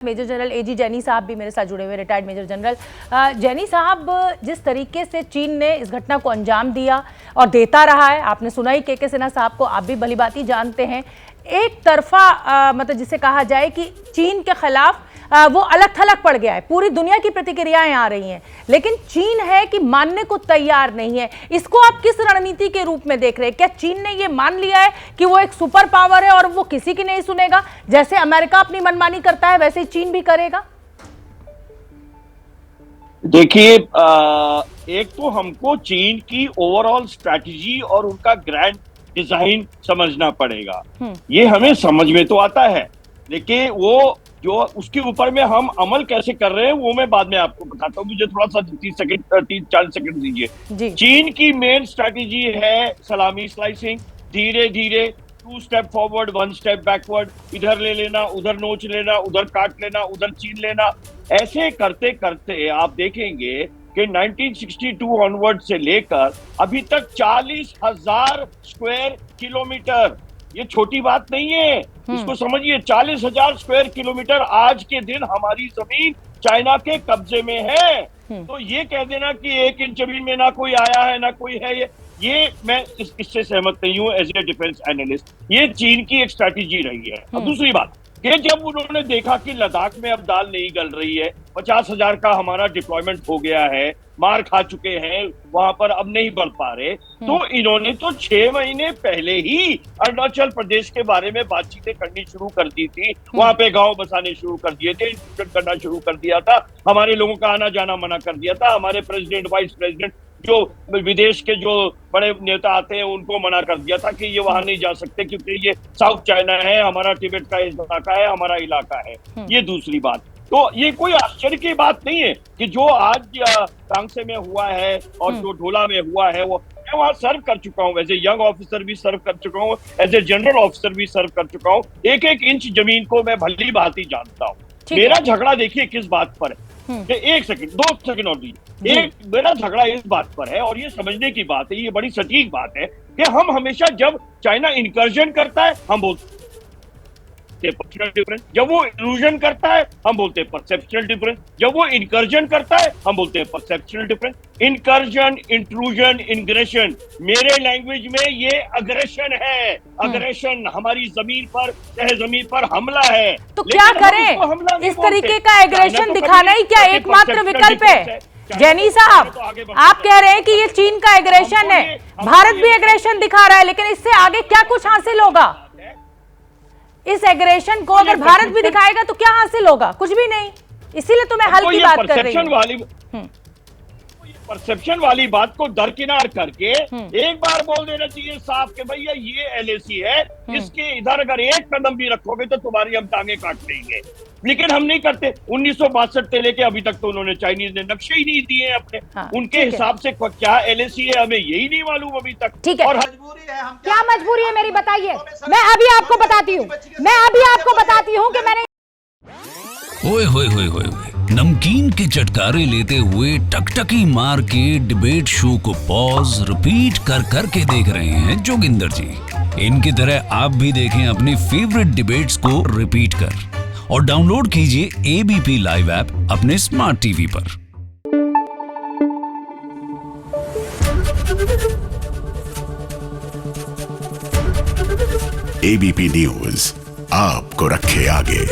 Major general एजी जैनी साहब भी मेरे साथ जुड़े हुए, रिटायर्ड मेजर जनरल। जैनी साहब, जिस तरीके से चीन ने इस घटना को अंजाम दिया और देता रहा है, आपने सुना ही के सिन्हा साहब को, आप भी भलीभांति जानते हैं। एक तरफा मतलब जिसे कहा जाए कि चीन के खिलाफ वो अलग थलग पड़ गया है, पूरी दुनिया की प्रतिक्रियाएं आ रही हैं, लेकिन चीन है कि मानने को तैयार नहीं है। इसको आप किस रणनीति के रूप में देख रहे हैं? क्या चीन ने ये मान लिया है कि वो एक सुपर पावर है और वो किसी की नहीं सुनेगा? जैसे अमेरिका अपनी मनमानी करता है वैसे ही चीन भी करेगा? देखिए, एक तो हमको चीन की ओवरऑल स्ट्रैटेजी और उनका ग्रैंड डिजाइन समझना पड़ेगा। ये हमें समझ में तो आता है, लेकिन वो जो उसके ऊपर में हम अमल कैसे कर रहे हैं वो मैं बाद में आपको बताता हूँ। मुझे थोड़ा सा 30-40 सेकंड दीजिए। चीन की मेन स्ट्रैटेजी है सलामी स्लाइसिंग, धीरे धीरे 2 स्टेप फॉरवर्ड 1 स्टेप बैकवर्ड, इधर ले लेना, उधर नोच लेना, उधर काट लेना, उधर छीन लेना। ऐसे करते करते आप देखेंगे कि 1962 ऑनवर्ड से लेकर अभी तक 40,000 स्क्वायर किलोमीटर, ये छोटी बात नहीं है, इसको समझिए। 40,000 स्क्वायर किलोमीटर आज के दिन हमारी जमीन चाइना के कब्जे में है। तो ये कह देना कि 1 इंच जमीन में ना कोई आया है ना कोई है, ये मैं इससे सहमत नहीं हूं एज ए डिफेंस एनालिस्ट। ये चीन की एक स्ट्रैटेजी रही है। अब दूसरी बात कि जब उन्होंने देखा कि लद्दाख में अब दाल नहीं गल रही है, 50,000 का हमारा डिप्लॉयमेंट हो गया है, मार खा चुके हैं, वहां पर अब नहीं बढ़ पा रहे, तो इन्होंने तो 6 महीने पहले ही अरुणाचल प्रदेश के बारे में बातचीतें करनी शुरू कर दी थी। वहां पे गांव बसाने शुरू कर दिए थे, करना शुरू कर दिया था, हमारे लोगों का आना जाना मना कर दिया था, हमारे प्रेसिडेंट वाइस प्रेसिडेंट जो विदेश के जो बड़े नेता आते हैं उनको मना कर दिया था कि ये वहां नहीं जा सकते क्योंकि ये साउथ चाइना है, हमारा तिब्बत का इलाका है, हमारा इलाका है। ये दूसरी बात। तो ये कोई आश्चर्य की बात नहीं है कि जो आज कांगसे में हुआ है और जो ढोला में हुआ है, वो मैं वहां सर्व कर चुका हूँ, एज ए यंग ऑफिसर भी सर्व कर चुका हूँ, एज ए जनरल ऑफिसर भी सर्व कर चुका हूँ। 1-1 इंच जमीन को मैं भली भांति जानता हूँ। मेरा झगड़ा देखिए किस बात पर है, 1 सेकंड 2 सेकंड और दीजिए। मेरा झगड़ा इस बात पर है, और ये समझने की बात है, ये बड़ी सटीक बात है कि हम हमेशा जब चाइना इंकर्जन करता है हम बोलते पर्सनल डिफरेंस, जब वो इंट्रूजन करता है हम बोलते हैं परसेप्शनल डिफरेंस, जब वो इंकर्जन करता है हम बोलते हैं perceptual difference. Incursion, intrusion, ingression, मेरे लैंग्वेज में ये अग्रेशन है। अग्रेशन हमारी जमीन पर, जमीन पर हमला है। तो क्या करें? इस तरीके का एग्रेशन दिखाना ही क्या एकमात्र विकल्प है? जैनी साहब, आप कह रहे हैं कि ये चीन का एग्रेशन है, भारत भी एग्रेशन दिखा रहा है, लेकिन इससे आगे क्या कुछ हासिल होगा? इस एग्रेशन को अगर भारत भी दिखाएगा तो क्या हासिल होगा? कुछ भी नहीं। इसीलिए तो मैं हल की बात कर रही हूं। परसेप्शन वाली बात को दरकिनार करके एक बार बोल देना चाहिए साफ कि भैया ये एलएसी है, इसके इधर अगर एक कदम भी रखोगे तो तुम्हारी हम टांगे काट देंगे। लेकिन हम नहीं करते। 1962 से लेके अभी तक तो उन्होंने, चाइनीज ने नक्शे ही नहीं दिए अपने। उनके हिसाब से क्या एलएसी है हमें यही नहीं मालूम अभी तक। ठीक है, और मजबूरी है, हम क्या मजबूरी है मेरी बताइए? मैं अभी आपको बताती हूँ, कि मैंने ओए होए होए होए, नमकीन के चटकारे लेते हुए टकटकी मार के डिबेट शो को पॉज रिपीट कर करके देख रहे हैं जोगिंदर जी। इनकी तरह आप भी देखें अपनी फेवरेट डिबेट्स को रिपीट कर, और डाउनलोड कीजिए एबीपी लाइव ऐप अपने स्मार्ट टीवी पर। एबीपी न्यूज आपको रखे आगे।